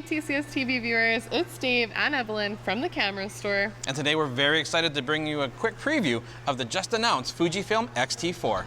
Hey TCS TV viewers, it's Dave and Evelyn from the camera store. And today we're very excited to bring you a quick preview of the just announced Fujifilm X-T4.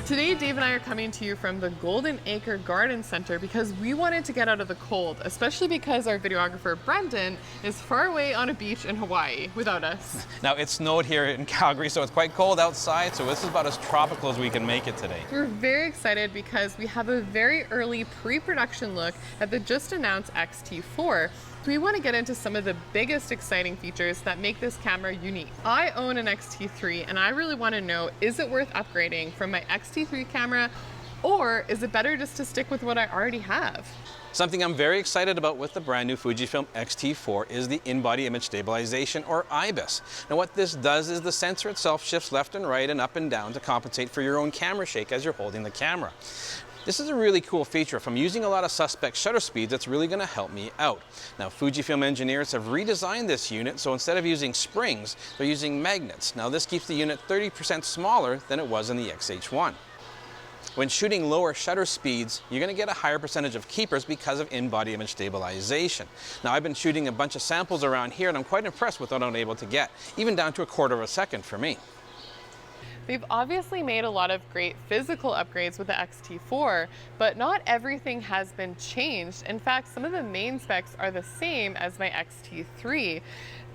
Today, Dave and I are coming to you from the Golden Acre Garden Center because we wanted to get out of the cold, especially because our videographer Brendan is far away on a beach in Hawaii without us. Now, it snowed here in Calgary, so it's quite cold outside, so this is about as tropical as we can make it today. We're very excited because we have a very early pre-production look at the just announced X-T4. We want to get into some of the biggest exciting features that make this camera unique. I own an X-T3 and I really want to know, is it worth upgrading from my X-T3 camera, or is it better just to stick with what I already have? Something I'm very excited about with the brand new Fujifilm X-T4 is the in-body image stabilization, or IBIS. Now what this does is the sensor itself shifts left and right and up and down to compensate for your own camera shake as you're holding the camera. This is a really cool feature. If I'm using a lot of suspect shutter speeds, it's really going to help me out. Now, Fujifilm engineers have redesigned this unit, so instead of using springs, they're using magnets. Now, this keeps the unit 30% smaller than it was in the XH1. When shooting lower shutter speeds, you're going to get a higher percentage of keepers because of in-body image stabilization. Now, I've been shooting a bunch of samples around here, and I'm quite impressed with what I'm able to get, even down to 1/4 of a second for me. They've obviously made a lot of great physical upgrades with the X-T4, but not everything has been changed. In fact, some of the main specs are the same as my X-T3.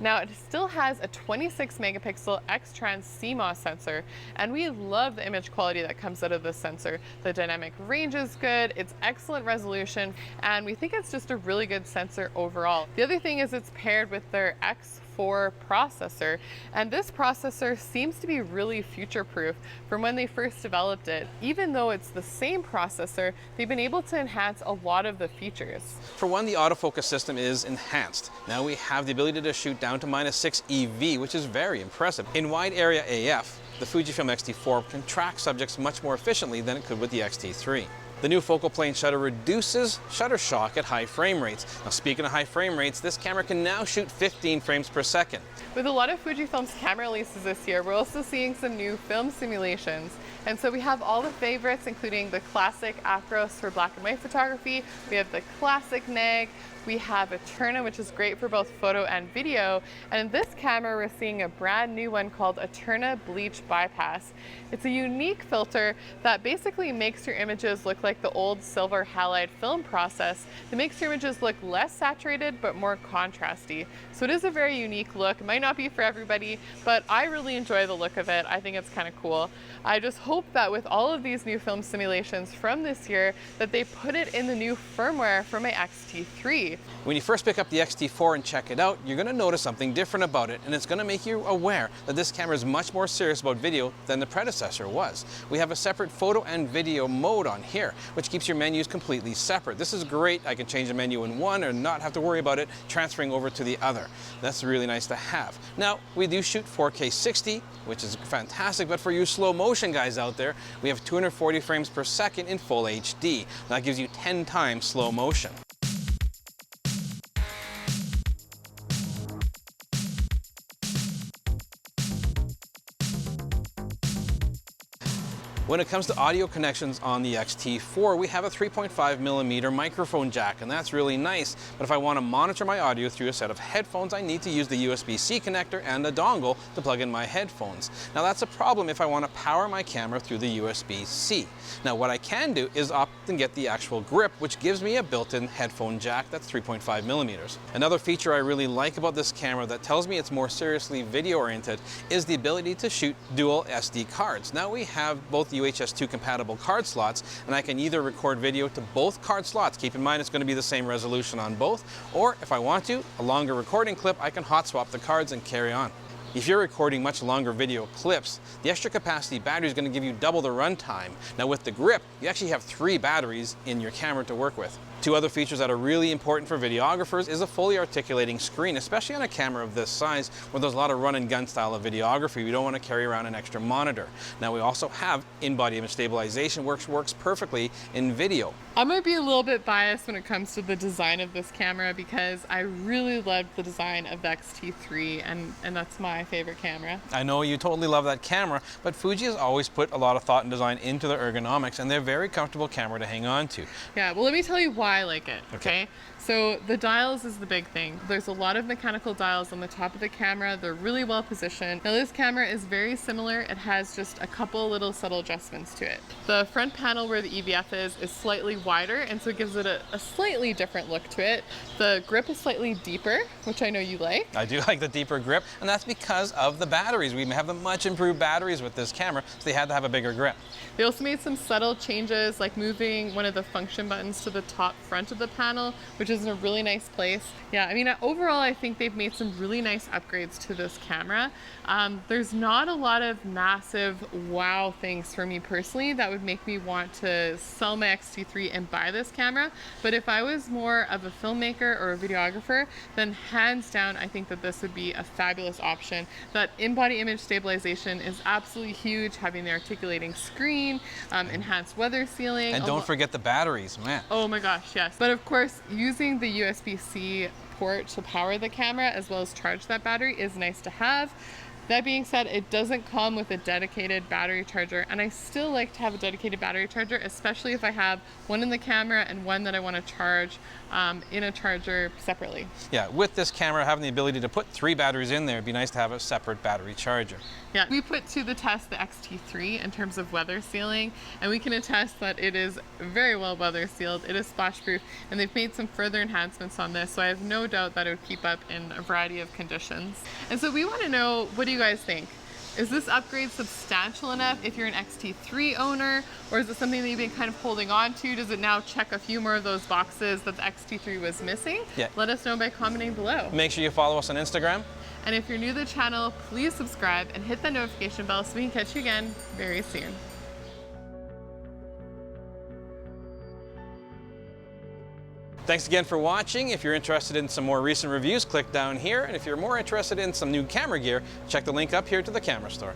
Now, it still has a 26 megapixel X-Trans CMOS sensor, and we love the image quality that comes out of this sensor. The dynamic range is good, it's excellent resolution, and we think it's just a really good sensor overall. The other thing is it's paired with their X4 processor, and this processor seems to be really future-proof from when they first developed it. Even though it's the same processor, they've been able to enhance a lot of the features. For one, the autofocus system is enhanced. Now we have the ability to shoot down to -6 EV, which is very impressive. In wide area AF, the Fujifilm X-T4 can track subjects much more efficiently than it could with the X-T3. The new focal plane shutter reduces shutter shock at high frame rates. Now, speaking of high frame rates, this camera can now shoot 15 frames per second. With a lot of Fujifilm's camera releases this year, we're also seeing some new film simulations. And so we have all the favorites, including the classic Acros for black and white photography. We have the classic neg. We have Eterna, which is great for both photo and video. And in this camera, we're seeing a brand new one called Eterna Bleach Bypass. It's a unique filter that basically makes your images look like the old silver halide film process. It makes your images look less saturated, but more contrasty. So it is a very unique look. It might not be for everybody, but I really enjoy the look of it. I think it's kind of cool. I just hope that with all of these new film simulations from this year, that they put it in the new firmware for my X-T3. When you first pick up the X-T4 and check it out, you're going to notice something different about it, and it's going to make you aware that this camera is much more serious about video than the predecessor was. We have a separate photo and video mode on here, which keeps your menus completely separate. This is great. I can change the menu in one and not have to worry about it transferring over to the other. That's really nice to have. Now, we do shoot 4K 60, which is fantastic, but for you slow motion guys out there, we have 240 frames per second in full HD. That gives you 10 times slow motion. When it comes to audio connections on the X-T4, we have a 3.5mm microphone jack, and that's really nice. But if I want to monitor my audio through a set of headphones, I need to use the USB-C connector and a dongle to plug in my headphones. Now that's a problem if I want to power my camera through the USB-C. Now what I can do is opt and get the actual grip, which gives me a built-in headphone jack that's 3.5mm. Another feature I really like about this camera that tells me it's more seriously video-oriented is the ability to shoot dual SD cards. Now we have both UHS 2 compatible card slots, and I can either record video to both card slots. Keep in mind it's going to be the same resolution on both, or if I want to, a longer recording clip, I can hot swap the cards and carry on. If you're recording much longer video clips, the extra capacity battery is going to give you double the runtime. Now with the grip, you actually have 3 batteries in your camera to work with. Two other features that are really important for videographers is a fully articulating screen, especially on a camera of this size where there's a lot of run and gun style of videography. We don't want to carry around an extra monitor. Now we also have in-body image stabilization, which works perfectly in video. I might be a little bit biased when it comes to the design of this camera because I really loved the design of the X-T3 and that's my favorite camera. I know you totally love that camera, but Fuji has always put a lot of thought and design into the ergonomics, and they're a very comfortable camera to hang on to. Yeah, well, let me tell you why I like it, okay? So the dials is the big thing. There's a lot of mechanical dials on the top of the camera. They're really well positioned. Now this camera is very similar. It has just a couple little subtle adjustments to it. The front panel where the EVF is slightly wider, and so it gives it a slightly different look to it. The grip is slightly deeper, which I know you like. I do like the deeper grip, and that's because of the batteries. We have the much improved batteries with this camera, so they had to have a bigger grip. They also made some subtle changes, like moving one of the function buttons to the top front of the panel, which is in a really nice place. Yeah, I mean, overall, I think they've made some really nice upgrades to this camera. There's not a lot of massive wow things for me personally that would make me want to sell my X-T3 and buy this camera. But if I was more of a filmmaker or a videographer, then hands down, I think that this would be a fabulous option. That in-body image stabilization is absolutely huge, having the articulating screen, enhanced weather sealing. And don't forget the batteries, man. Oh my gosh, yes. But of course, using the USB-C port to power the camera as well as charge that battery is nice to have. That being said, it doesn't come with a dedicated battery charger, and I still like to have a dedicated battery charger, especially if I have one in the camera and one that I want to charge in a charger separately. Yeah, with this camera, having the ability to put 3 batteries in there, it'd be nice to have a separate battery charger. Yeah, we put to the test the X-T3 in terms of weather sealing, and we can attest that it is very well weather sealed. It is splash proof, and they've made some further enhancements on this, so I have no doubt that it would keep up in a variety of conditions. And so we want to know, what do you guys think? Is this upgrade substantial enough if you're an X-T3 owner, or is it something that you've been kind of holding on to? Does it now check a few more of those boxes that the X-T3 was missing? Yeah. Let us know by commenting below. Make sure you follow us on Instagram. And if you're new to the channel, please subscribe and hit that notification bell so we can catch you again very soon. Thanks again for watching. If you're interested in some more recent reviews, click down here. And if you're more interested in some new camera gear, check the link up here to the camera store.